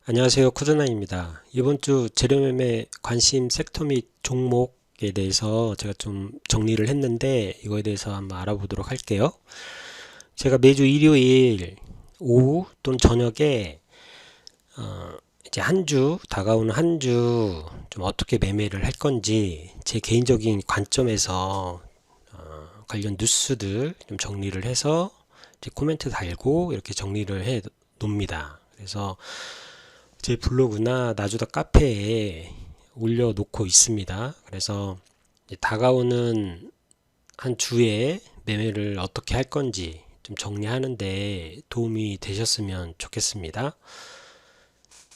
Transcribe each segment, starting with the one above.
안녕하세요. 쿠드나입니다. 이번 주 재료매매 관심 섹터 및 종목에 대해서 제가 좀 정리를 했는데 이거에 대해서 한번 알아보도록 할게요. 제가 매주 일요일 오후 또는 저녁에 이제 한 주, 다가오는 한 주 좀 어떻게 매매를 할 건지 제 개인적인 관점에서 관련 뉴스들 좀 정리를 해서 이제 코멘트 달고 이렇게 정리를 해 놓습니다. 그래서 제 블로그나 나주다 카페에 올려놓고 있습니다. 그래서 다가오는 한 주에 매매를 어떻게 할 건지 좀 정리하는데 도움이 되셨으면 좋겠습니다.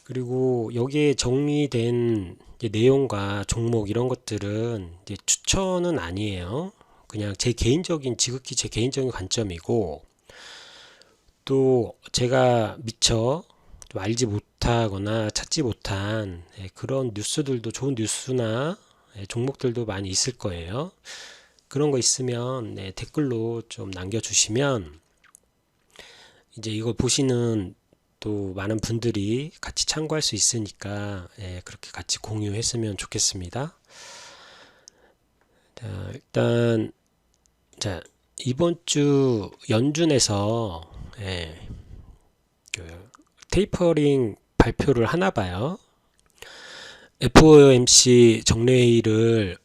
그리고 여기에 정리된 내용과 종목 이런 것들은 추천은 아니에요. 그냥 제 개인적인, 지극히 제 개인적인 관점이고, 또 제가 미처 좀 알지 못하거나 찾지 못한 그런 뉴스들도, 좋은 뉴스나 종목들도 많이 있을 거예요. 그런 거 있으면 댓글로 좀 남겨주시면 이제 이걸 보시는 또 많은 분들이 같이 참고할 수 있으니까 그렇게 같이 공유했으면 좋겠습니다. 자, 일단 자, 이번 주 연준에서 그 테이퍼링 발표를 하나 봐요. FOMC 정례회의를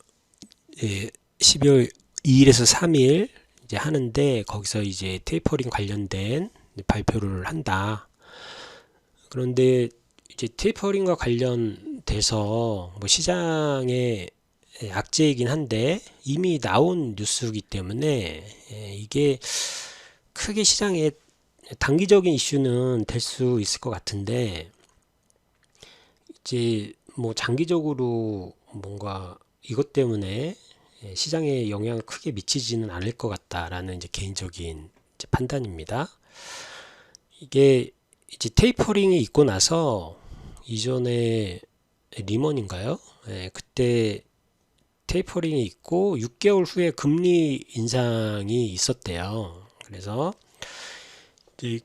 12월 2일에서 3일 이제 하는데 거기서 이제 테이퍼링 관련된 발표를 한다. 그런데 이제 테이퍼링과 관련돼서 뭐 시장의 악재이긴 한데 이미 나온 뉴스이기 때문에 이게 크게 시장에 단기적인 이슈는 될 수 있을 것 같은데 이제 뭐 장기적으로 뭔가 이것 때문에 시장에 영향을 크게 미치지는 않을 것 같다라는 이제 개인적인 이제 판단입니다. 이게 이제 테이퍼링이 있고 나서 이전에 리먼인가요? 그때 테이퍼링이 있고 6개월 후에 금리 인상이 있었대요. 그래서 이제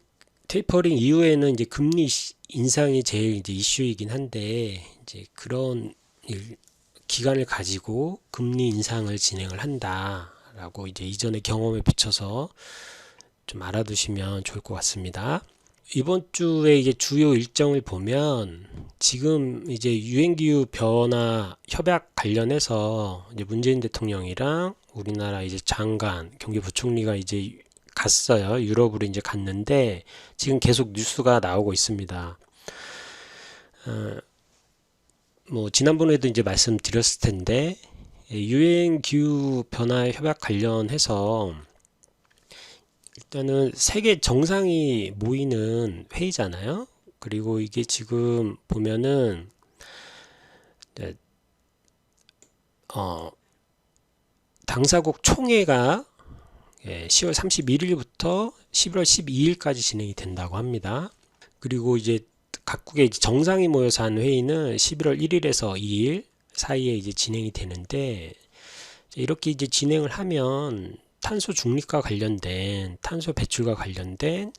테이퍼링 이후에는 이제 금리 인상이 제일 이제 이슈이긴 한데 이제 그런 기간을 가지고 금리 인상을 진행을 한다라고 이제 이전의 경험에 비춰서 좀 알아두시면 좋을 것 같습니다. 이번 주에 이제 주요 일정을 보면 지금 이제 유엔기후 변화 협약 관련해서 이제 문재인 대통령이랑 우리나라 이제 장관, 경제부총리가 이제 갔어요. 유럽으로 이제 갔는데 지금 계속 뉴스가 나오고 있습니다. 뭐 지난번에도 이제 말씀드렸을 텐데 유엔 기후 변화 협약 관련해서 일단은 세계 정상이 모이는 회의잖아요. 그리고 이게 지금 보면은 어, 당사국 총회가 10월 31일부터 11월 12일까지 진행이 된다고 합니다. 그리고 이제 각국의 정상이 모여서 한 회의는 11월 1일에서 2일 사이에 이제 진행이 되는데 이렇게 이제 진행을 하면 탄소 중립과 관련된 탄소 배출과 관련된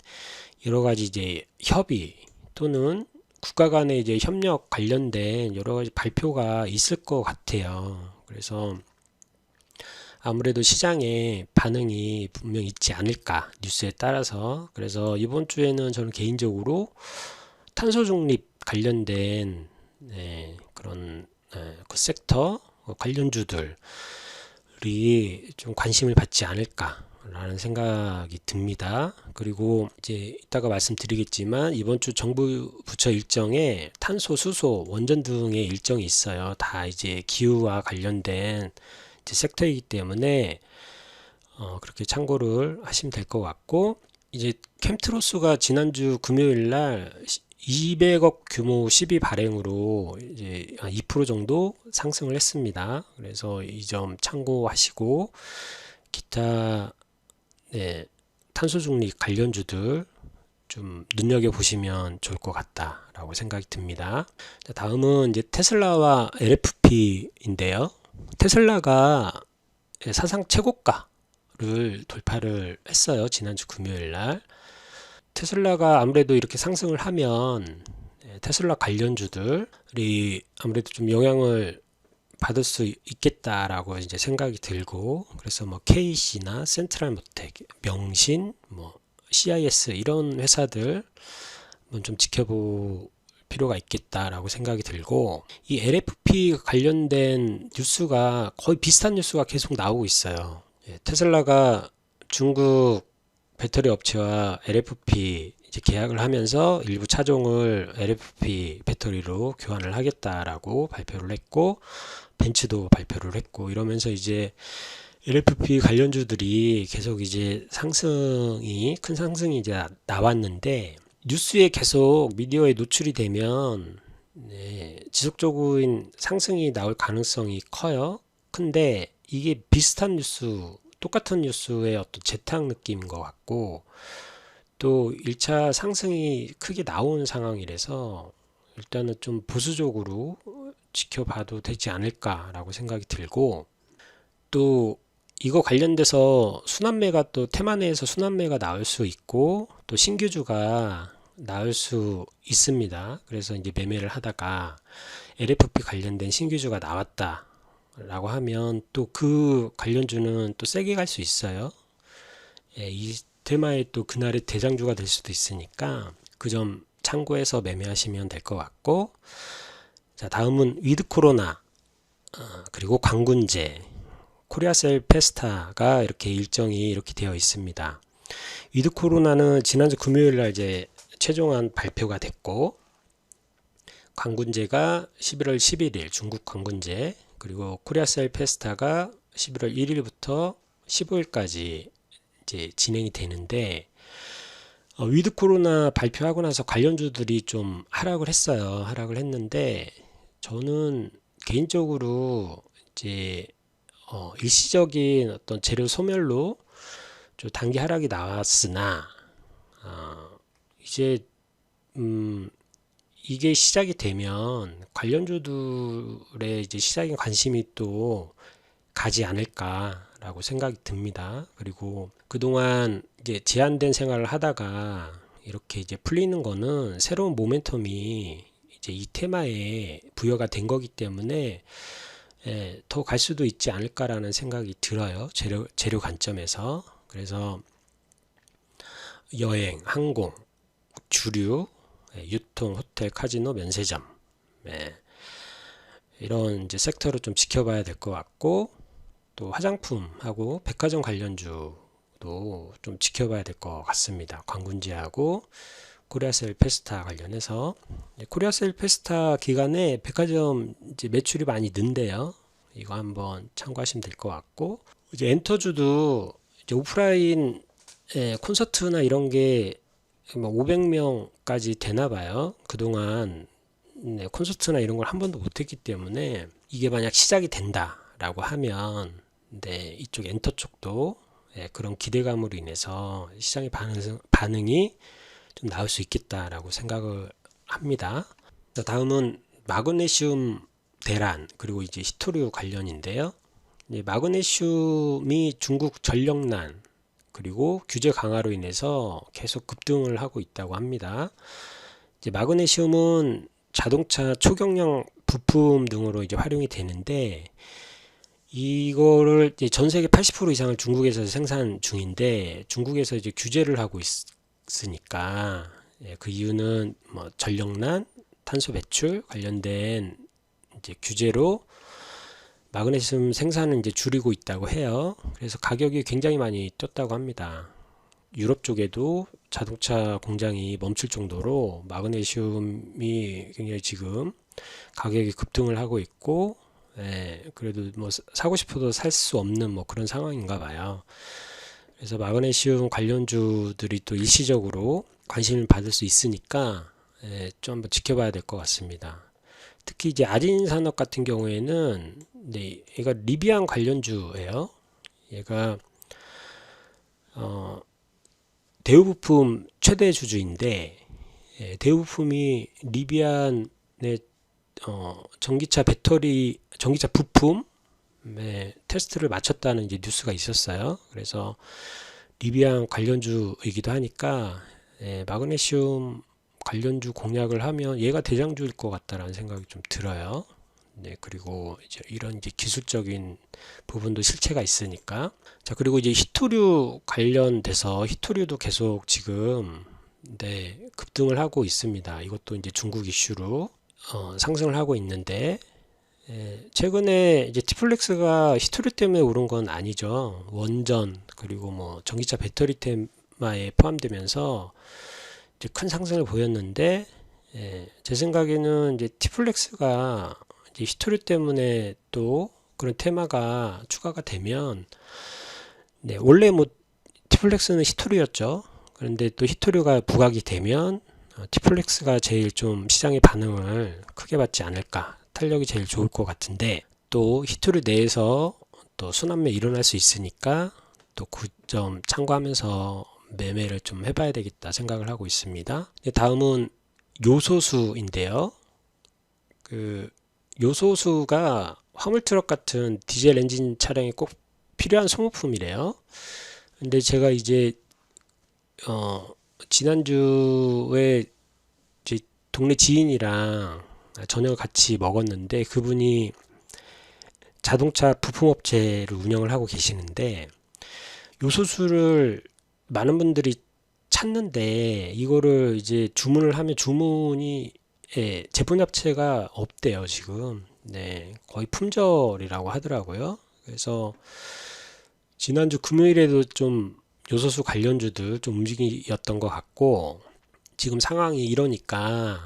여러 가지 이제 협의 또는 국가 간의 이제 협력 관련된 여러 가지 발표가 있을 것 같아요. 그래서 아무래도 시장에 반응이 분명 있지 않을까 뉴스에 따라서. 그래서 이번 주에는 저는 개인적으로 탄소 중립 관련된 그런 그 섹터 관련주들이 좀 관심을 받지 않을까라는 생각이 듭니다. 그리고 이제 이따가 말씀드리겠지만 이번 주 정부 부처 일정에 탄소, 수소, 원전 등의 일정이 있어요. 다 이제 기후와 관련된 이제 섹터이기 때문에 그렇게 참고를 하시면 될 것 같고, 이제 캠트로스가 지난주 금요일 날 200억 규모 시비 발행으로 이제 2% 정도 상승을 했습니다. 그래서 이 점 참고하시고 기타 탄소 중립 관련주들 좀 눈여겨 보시면 좋을 것 같다라고 생각이 듭니다. 다음은 이제 테슬라와 LFP인데요. 테슬라가 사상 최고가를 돌파를 했어요. 지난주 금요일 날. 테슬라가 아무래도 이렇게 상승을 하면 테슬라 관련주들이 아무래도 좀 영향을 받을 수 있겠다라고 이제 생각이 들고, 그래서 뭐 KC나 센트럴모텍, 명신, 뭐 CIS 이런 회사들 좀 지켜볼 필요가 있겠다라고 생각이 들고, 이 LFP 관련된 뉴스가 거의 비슷한 뉴스가 계속 나오고 있어요. 테슬라가 중국 배터리 업체와 LFP 이제 계약을 하면서 일부 차종을 LFP 배터리로 교환을 하겠다라고 발표를 했고, 벤츠도 발표를 했고, 이러면서 이제 LFP 관련주들이 계속 이제 큰 상승이 이제 나왔는데, 뉴스에 계속 미디어에 노출이 되면 지속적인 상승이 나올 가능성이 커요. 근데 이게 비슷한 뉴스, 똑같은 뉴스의 어떤 재탕 느낌인 것 같고, 또 1차 상승이 크게 나온 상황이라서 일단은 좀 보수적으로 지켜봐도 되지 않을까라고 생각이 들고, 또 이거 관련돼서 순환매가 또 테마 내에서 순환매가 나올 수 있고, 또 신규주가 나올 수 있습니다. 그래서 이제 매매를 하다가 LFP 관련된 신규주가 나왔다 라고 하면 또 그 관련주는 또 세게 갈 수 있어요. 이 테마에 또 그날의 대장주가 될 수도 있으니까 그 점 참고해서 매매하시면 될 것 같고, 자, 다음은 위드 코로나, 그리고 광군제, 코리아셀 페스타가 이렇게 일정이 이렇게 되어 있습니다. 위드 코로나는 지난주 금요일 날 이제 최종안 발표가 됐고, 광군제가 11월 11일 중국 광군제, 그리고 코리아셀 페스타가 11월 1일부터 15일까지 이제 진행이 되는데, 위드 코로나 발표하고 나서 관련주들이 좀 하락을 했어요. 하락을 했는데, 저는 개인적으로 이제 일시적인 어떤 재료 소멸로 좀 단기 하락이 나왔으나, 이제 이게 시작이 되면 관련주들의 이제 시장의 관심이 또 가지 않을까라고 생각이 듭니다. 그리고 그동안 이제 제한된 생활을 하다가 이렇게 이제 풀리는 거는 새로운 모멘텀이 이제 이 테마에 부여가 된 거기 때문에 더 갈 수도 있지 않을까라는 생각이 들어요. 재료 관점에서. 그래서 여행, 항공, 주류, 유통, 호텔, 카지노, 면세점, 이런 이제 섹터를 좀 지켜봐야 될 것 같고, 또 화장품하고 백화점 관련주도 좀 지켜봐야 될 것 같습니다. 광군제하고 코리아셀 페스타 관련해서, 코리아셀 페스타 기간에 백화점 이제 매출이 많이 는데요. 이거 한번 참고하시면 될 것 같고, 이제 엔터주도 이제 오프라인 콘서트나 이런 게 500명까지 되나 봐요. 그동안 콘서트나 이런 걸 한 번도 못했기 때문에, 이게 만약 시작이 된다라고 하면 이쪽 엔터 쪽도 그런 기대감으로 인해서 시장의 반응이 좀 나올 수 있겠다라고 생각을 합니다. 다음은 마그네슘 대란, 그리고 이제 히토류 관련인데요. 마그네슘이 중국 전력난 그리고 규제 강화로 인해서 계속 급등을 하고 있다고 합니다. 이제 마그네슘은 자동차 초경량 부품 등으로 이제 활용이 되는데, 이거를 이제 전 세계 80% 이상을 중국에서 생산 중인데, 중국에서 이제 규제를 하고 있으니까, 그 이유는 뭐 전력난, 탄소 배출 관련된 이제 규제로 마그네슘 생산은 이제 줄이고 있다고 해요. 그래서 가격이 굉장히 많이 뛰었다고 합니다. 유럽 쪽에도 자동차 공장이 멈출 정도로 마그네슘이 굉장히 지금 가격이 급등을 하고 있고, 그래도 뭐 사고 싶어도 살 수 없는 뭐 그런 상황인가 봐요. 그래서 마그네슘 관련주들이 또 일시적으로 관심을 받을 수 있으니까 좀 한번 지켜봐야 될 것 같습니다. 특히 이제 아딘 산업 같은 경우에는 얘가 리비안 관련주예요. 얘가 대우부품 최대 주주인데, 대우부품이 리비안의 전기차 부품 테스트를 마쳤다는 이제 뉴스가 있었어요. 그래서 리비안 관련주이기도 하니까 마그네슘 관련주 공략을 하면 얘가 대장주일 것 같다라는 생각이 좀 들어요. 네, 그리고 이제 이런 이제 기술적인 부분도 실체가 있으니까. 자, 그리고 이제 히토류 관련돼서 히토류도 계속 지금 네, 급등을 하고 있습니다. 이것도 이제 중국 이슈로 상승을 하고 있는데 최근에 이제 티플렉스가 히토류 때문에 오른 건 아니죠. 원전 그리고 뭐 전기차 배터리 테마에 포함되면서 이제 큰 상승을 보였는데 제 생각에는 이제 티플렉스가 이제 히토류 때문에 또 그런 테마가 추가가 되면 네, 원래 뭐 티플렉스는 히토류였죠. 그런데 또 히토류가 부각이 되면 티플렉스가 제일 좀 시장의 반응을 크게 받지 않을까, 탄력이 제일 좋을 것 같은데 또 히토류 내에서 또 순환매 일어날 수 있으니까 또 그 점 참고하면서 매매를 좀 해봐야 되겠다 생각을 하고 있습니다. 다음은 요소수인데요. 그 요소수가 화물트럭 같은 디젤 엔진 차량에 꼭 필요한 소모품이래요. 근데 제가 이제 지난주에 이제 동네 지인이랑 저녁을 같이 먹었는데 그분이 자동차 부품업체를 운영을 하고 계시는데 요소수를 많은 분들이 찾는데 이거를 이제 주문을 하면 주문이 제품 자체가 없대요 지금. 네, 거의 품절이라고 하더라고요. 그래서 지난주 금요일에도 좀 요소수 관련주들 좀 움직이었던 것 같고 지금 상황이 이러니까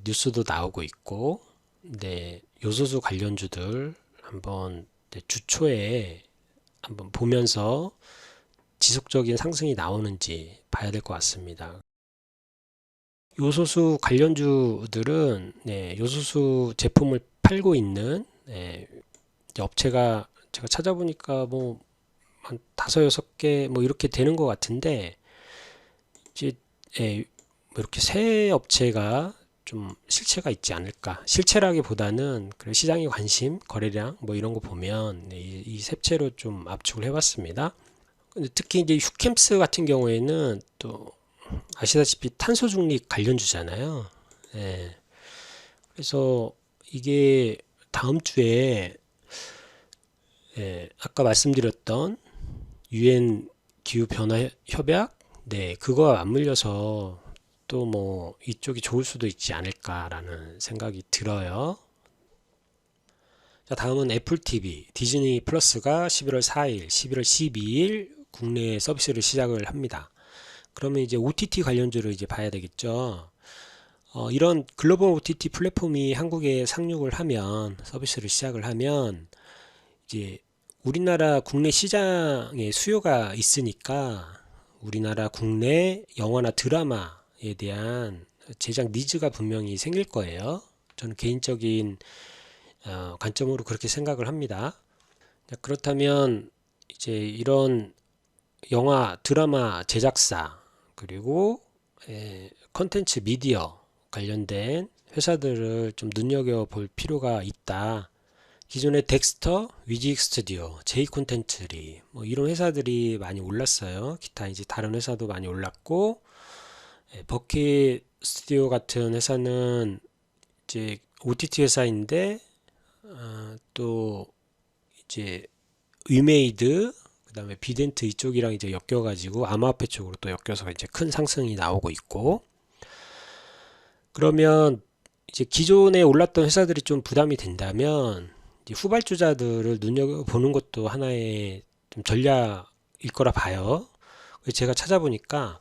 뉴스도 나오고 있고 네, 요소수 관련주들 한번 주초에 한번 보면서 지속적인 상승이 나오는지 봐야 될 것 같습니다. 요소수 관련주들은 요소수 제품을 팔고 있는 업체가 제가 찾아보니까 뭐 한 5-6개 뭐 이렇게 되는 것 같은데 이제 뭐 이렇게 새 업체가 좀 실체가 있지 않을까. 실체라기보다는 시장의 관심, 거래량 뭐 이런 거 보면 이 sep채로 좀 압축을 해봤습니다. 근데 특히 이제 휴캠스 같은 경우에는 또 아시다시피 탄소 중립 관련주잖아요. 그래서 이게 다음 주에 아까 말씀드렸던 UN 기후 변화 협약, 그거와 맞물려서 또 뭐 이쪽이 좋을 수도 있지 않을까라는 생각이 들어요. 자, 다음은 애플 TV, 디즈니 플러스가 11월 4일, 11월 12일 국내 서비스를 시작을 합니다. 그러면 이제 OTT 관련주를 이제 봐야 되겠죠. 이런 글로벌 OTT 플랫폼이 한국에 상륙을 하면 서비스를 시작을 하면 이제 우리나라 국내 시장에 수요가 있으니까 우리나라 국내 영화나 드라마에 대한 제작 니즈가 분명히 생길 거예요. 저는 개인적인 관점으로 그렇게 생각을 합니다. 그렇다면 이제 이런 영화, 드라마 제작사 그리고 컨텐츠 미디어 관련된 회사들을 좀 눈여겨볼 필요가 있다. 기존의 덱스터, 위직 스튜디오, 제이 콘텐츠리 뭐 이런 회사들이 많이 올랐어요. 기타 이제 다른 회사도 많이 올랐고 버킷 스튜디오 같은 회사는 이제 OTT 회사인데 또 이제 위메이드 그다음에 비덴트 이쪽이랑 이제 엮여가지고 암호화폐 쪽으로 또 엮여서 이제 큰 상승이 나오고 있고 그러면 이제 기존에 올랐던 회사들이 좀 부담이 된다면 이제 후발주자들을 눈여겨보는 것도 하나의 좀 전략일 거라 봐요. 그래서 제가 찾아보니까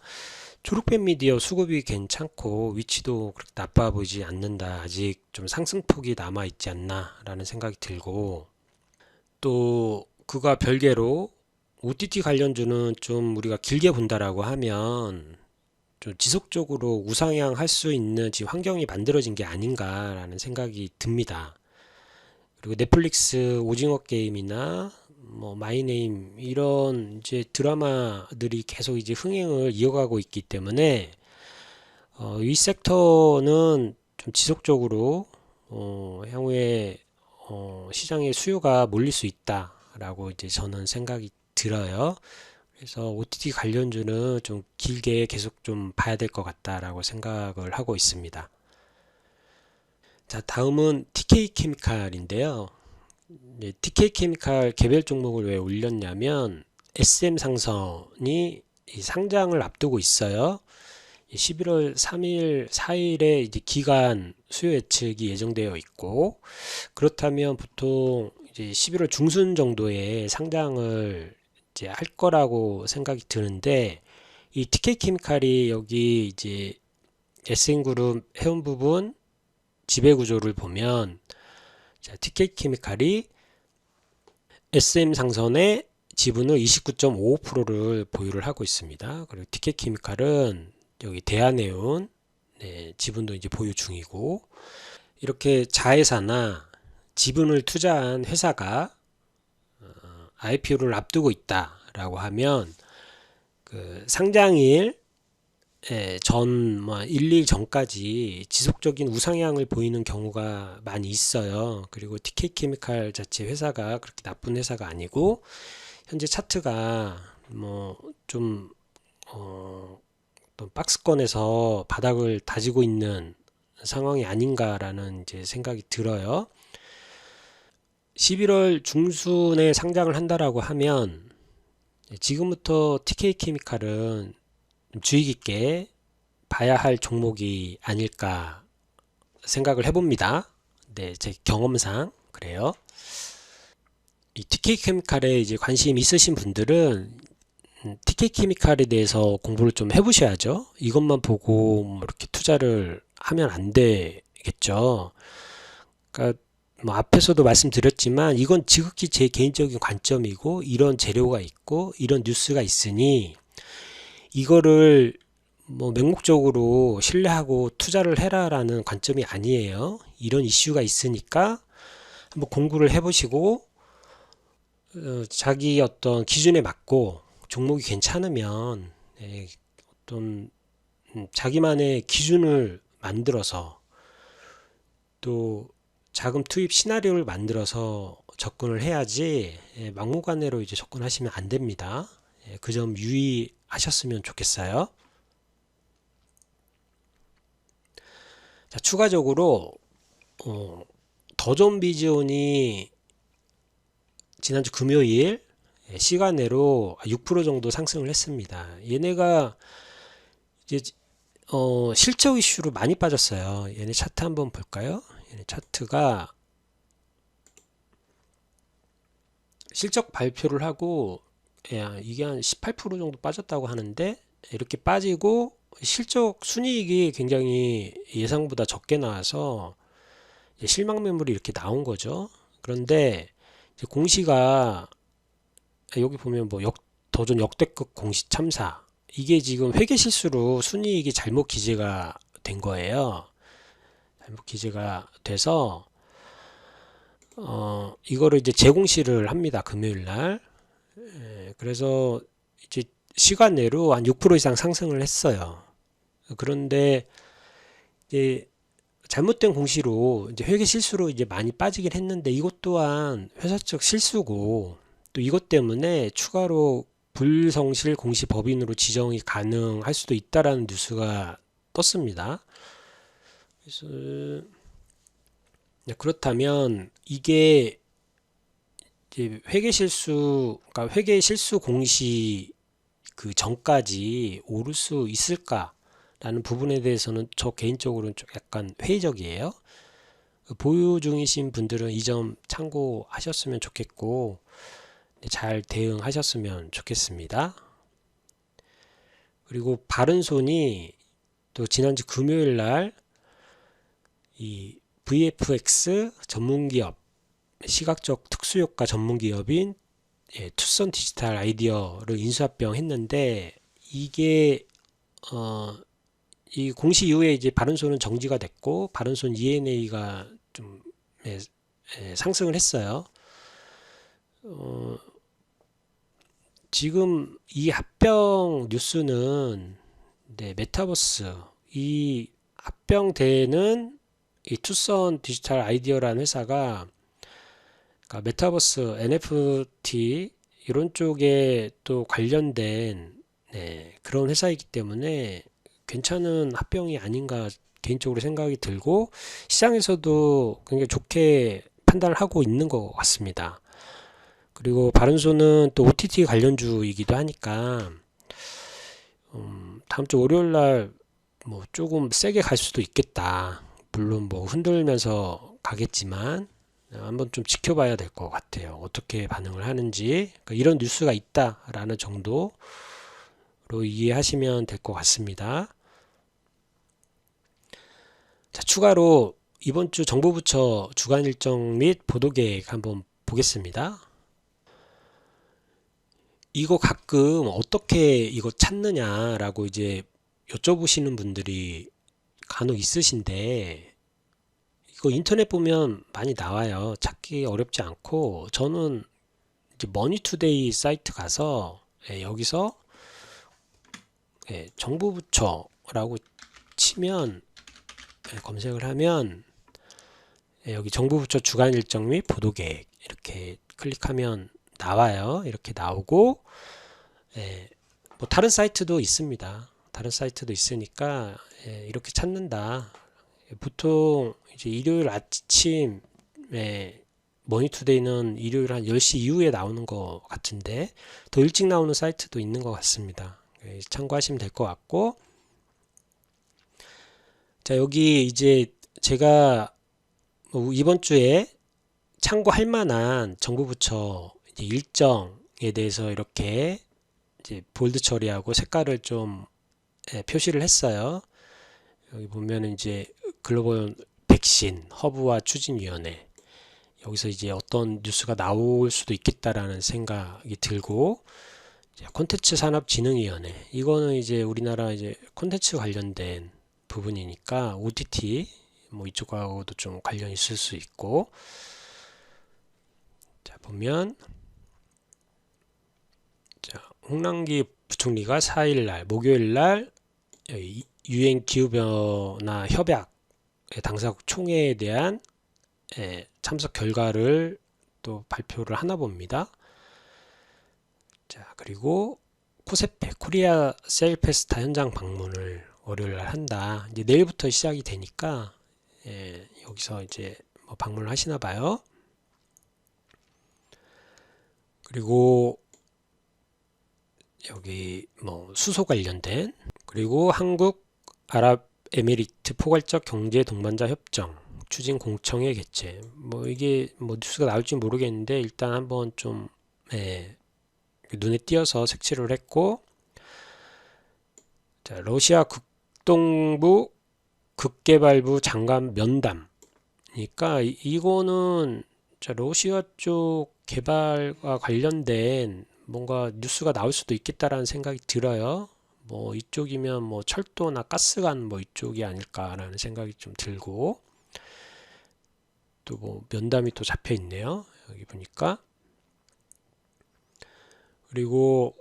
초록펜 미디어 수급이 괜찮고 위치도 그렇게 나빠 보이지 않는다. 아직 좀 상승폭이 남아 있지 않나 라는 생각이 들고 또 그가 별개로 OTT 관련주는 좀 우리가 길게 본다라고 하면 좀 지속적으로 우상향 할 수 있는 지금 환경이 만들어진 게 아닌가라는 생각이 듭니다. 그리고 넷플릭스 오징어 게임이나 뭐 마이네임 이런 이제 드라마들이 계속 이제 흥행을 이어가고 있기 때문에 이 섹터는 좀 지속적으로 향후에 시장의 수요가 몰릴 수 있다라고 이제 저는 생각이 들어요. 그래서 OTT 관련주는 좀 길게 계속 좀 봐야 될 것 같다라고 생각을 하고 있습니다. 자, 다음은 TK케미칼인데요. TK케미칼 개별 종목을 왜 올렸냐면 SM상선이 상장을 앞두고 있어요. 11월 3일, 4일에 이제 기간 수요 예측이 예정되어 있고, 그렇다면 보통 이제 11월 중순 정도에 상장을 이제 할 거라고 생각이 드는데, 이 TK케미칼이 여기 이제 SM그룹 해운 부분 지배 구조를 보면, 자, TK케미칼이 SM상선의 지분을 29.55%를 보유를 하고 있습니다. 그리고 TK케미칼은 여기 대한해운 지분도 이제 보유 중이고, 이렇게 자회사나 지분을 투자한 회사가 IPO를 앞두고 있다라고 하면 그 상장일 전 1일 전까지 지속적인 우상향을 보이는 경우가 많이 있어요. 그리고 TK케미칼 자체 회사가 그렇게 나쁜 회사가 아니고 현재 차트가 뭐좀 또 박스권에서 바닥을 다지고 있는 상황이 아닌가라는 이제 생각이 들어요. 11월 중순에 상장을 한다라고 하면 지금부터 TK케미칼은 주의 깊게 봐야 할 종목이 아닐까 생각을 해봅니다. 네, 제 경험상 그래요. 이 TK케미칼에 이제 관심 있으신 분들은 TK케미칼에 대해서 공부를 좀 해보셔야죠. 이것만 보고 뭐 이렇게 투자를 하면 안 되겠죠. 그러니까 뭐 앞에서도 말씀드렸지만 이건 지극히 제 개인적인 관점이고 이런 재료가 있고 이런 뉴스가 있으니 이거를 뭐 맹목적으로 신뢰하고 투자를 해라라는 관점이 아니에요. 이런 이슈가 있으니까 한번 공부를 해보시고 자기 어떤 기준에 맞고 종목이 괜찮으면 어떤 자기만의 기준을 만들어서 또 자금 투입 시나리오를 만들어서 접근을 해야지 막무가내로 이제 접근하시면 안 됩니다. 그 점 유의하셨으면 좋겠어요. 자, 추가적으로 더존비전이 지난주 금요일 시간으로 6% 정도 상승을 했습니다. 얘네가 이제 실적 이슈로 많이 빠졌어요. 얘네 차트 한번 볼까요? 얘네 차트가 실적 발표를 하고 이게 한 18% 정도 빠졌다고 하는데 이렇게 빠지고 실적 순이익이 굉장히 예상보다 적게 나와서 실망 매물이 이렇게 나온 거죠. 그런데 이제 공시가 여기 보면 뭐 더존 역대급 공시 참사 이게 지금 회계 실수로 순이익이 잘못 기재가 된 거예요. 잘못 기재가 돼서 이거를 이제 재공시를 합니다. 금요일 날. 그래서 이제 시간 내로 한 6% 이상 상승을 했어요. 그런데 이제 잘못된 공시로 이제 회계 실수로 이제 많이 빠지긴 했는데 이것 또한 회사적 실수고 또 이것 때문에 추가로 불성실 공시 법인으로 지정이 가능할 수도 있다라는 뉴스가 떴습니다. 그래서 그렇다면 이게 이제 회계 실수, 그러니까 회계 실수 공시 그 전까지 오를 수 있을까라는 부분에 대해서는 저 개인적으로는 좀 약간 회의적이에요. 보유 중이신 분들은 이 점 참고하셨으면 좋겠고 잘 대응하셨으면 좋겠습니다. 그리고 바른손이 또 지난주 금요일 날 이 VFX 전문기업 시각적 특수효과 전문기업인 투썸 디지털 아이디어를 인수합병 했는데 이게 이 공시 이후에 이제 바른손은 정지가 됐고 바른손 ENA가 좀 상승을 했어요. 지금 이 합병 뉴스는 메타버스 이 합병되는 이 투썸 디지털 아이디어라는 회사가 그러니까 메타버스 NFT 이런 쪽에 또 관련된 그런 회사이기 때문에 괜찮은 합병이 아닌가 개인적으로 생각이 들고 시장에서도 굉장히 좋게 판단을 하고 있는 것 같습니다. 그리고 바른손은 또 OTT 관련주이기도 하니까 다음 주 월요일 날 뭐 조금 세게 갈 수도 있겠다. 물론 뭐 흔들면서 가겠지만 한번 좀 지켜봐야 될 것 같아요. 어떻게 반응을 하는지. 그러니까 이런 뉴스가 있다라는 정도로 이해하시면 될 것 같습니다. 자, 추가로 이번 주 정부 부처 주간 일정 및 보도 계획 한번 보겠습니다. 이거 가끔 어떻게 이거 찾느냐라고 이제 여쭤보시는 분들이 간혹 있으신데 이거 인터넷 보면 많이 나와요. 찾기 어렵지 않고 저는 이제 머니투데이 사이트 가서 여기서 정부 부처라고 치면 검색을 하면 여기 정부 부처 주간 일정 및 보도 계획 이렇게 클릭하면 나와요. 이렇게 나오고 뭐 다른 사이트도 있습니다. 다른 사이트도 있으니까 이렇게 찾는다. 보통 이제 일요일 아침에 머니투데이는 일요일 한 10시 이후에 나오는 것 같은데 더 일찍 나오는 사이트도 있는 것 같습니다. 참고하시면 될 것 같고, 자, 여기 이제 제가 이번 주에 참고할 만한 정부 부처 일정에 대해서 이렇게 이제 볼드 처리하고 색깔을 좀 표시를 했어요. 여기 보면은 이제 글로벌 백신 허브와 추진위원회, 여기서 이제 어떤 뉴스가 나올 수도 있겠다라는 생각이 들고, 콘텐츠 산업진흥위원회, 이거는 이제 우리나라 이제 콘텐츠 관련된 부분이니까 OTT 뭐 이쪽하고도 좀 관련이 있을 수 있고, 자 보면 자, 홍남기 부총리가 4일날 목요일날 유엔 기후변화 협약 당사국 총회에 대한 참석 결과를 또 발표를 하나 봅니다. 자, 그리고 코세페 코리아 세일 페스타 현장 방문을 월요일날 한다. 이제 내일부터 시작이 되니까 여기서 이제 뭐 방문을 하시나 봐요. 그리고 여기 뭐 수소 관련된, 그리고 한국 아랍에미리트 포괄적 경제 동반자 협정 추진 공청회 개최, 뭐 이게 뭐 뉴스가 나올지 모르겠는데 일단 한번 좀 눈에 띄어서 색칠을 했고, 자, 러시아 국동부 극개발부 장관 면담, 그러니까 이거는 자, 러시아 쪽 개발과 관련된 뭔가 뉴스가 나올 수도 있겠다라는 생각이 들어요. 뭐 이쪽이면 뭐 철도나 가스관 뭐 이쪽이 아닐까라는 생각이 좀 들고, 또 뭐 면담이 또 잡혀 있네요. 여기 보니까. 그리고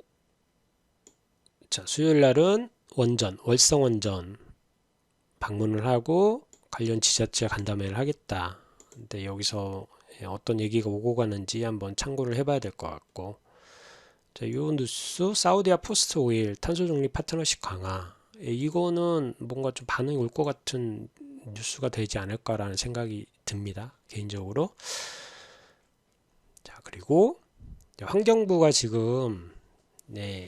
자, 수요일 날은 원전, 월성 원전 방문을 하고 관련 지자체 간담회를 하겠다. 근데 여기서 어떤 얘기가 오고 가는지 한번 참고를 해봐야 될 것 같고, 자, 이 뉴스 사우디아 포스트 오일 탄소 중립 파트너십 강화, 이거는 뭔가 좀 반응이 올 것 같은 뉴스가 되지 않을까라는 생각이 듭니다. 개인적으로. 자, 그리고 환경부가 지금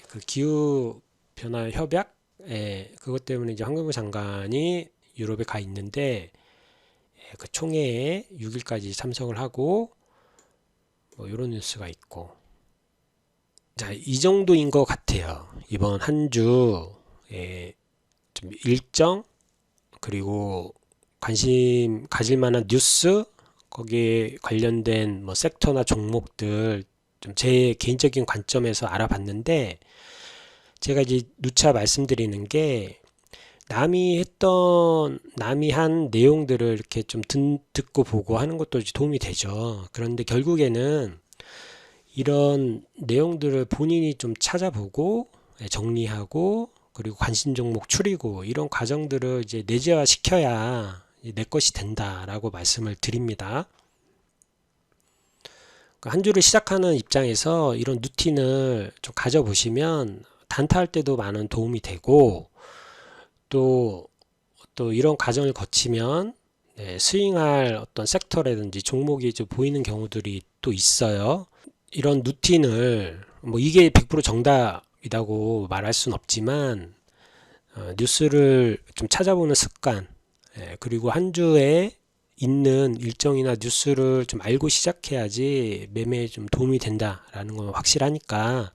그 기후 변화 협약 그것 때문에 이제 환경부 장관이 유럽에 가 있는데 그 총회에 6일까지 참석을 하고 뭐 이런 뉴스가 있고, 자, 이 정도인 것 같아요. 이번 한 주에 좀 일정, 그리고 관심 가질 만한 뉴스, 거기에 관련된 뭐 섹터나 종목들 좀 제 개인적인 관점에서 알아봤는데, 제가 이제 누차 말씀드리는 게 남이 한 내용들을 이렇게 좀 듣고 보고 하는 것도 도움이 되죠. 그런데 결국에는 이런 내용들을 본인이 좀 찾아보고 정리하고 그리고 관심 종목 추리고 이런 과정들을 이제 내재화 시켜야 내 것이 된다라고 말씀을 드립니다. 한 주를 시작하는 입장에서 이런 루틴을 좀 가져보시면 단타할 때도 많은 도움이 되고, 또 이런 과정을 거치면 스윙할 어떤 섹터라든지 종목이 좀 보이는 경우들이 또 있어요. 이런 루틴을 뭐 이게 100% 정답이라고 말할 수는 없지만 뉴스를 좀 찾아보는 습관, 그리고 한 주에 있는 일정이나 뉴스를 좀 알고 시작해야지 매매에 좀 도움이 된다라는 건 확실하니까,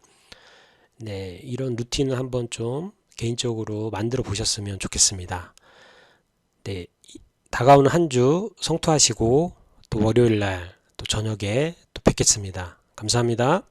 이런 루틴을 한번 좀 개인적으로 만들어 보셨으면 좋겠습니다. 다가오는 한 주 성투하시고 또 월요일 날 또 저녁에 또 뵙겠습니다. 감사합니다.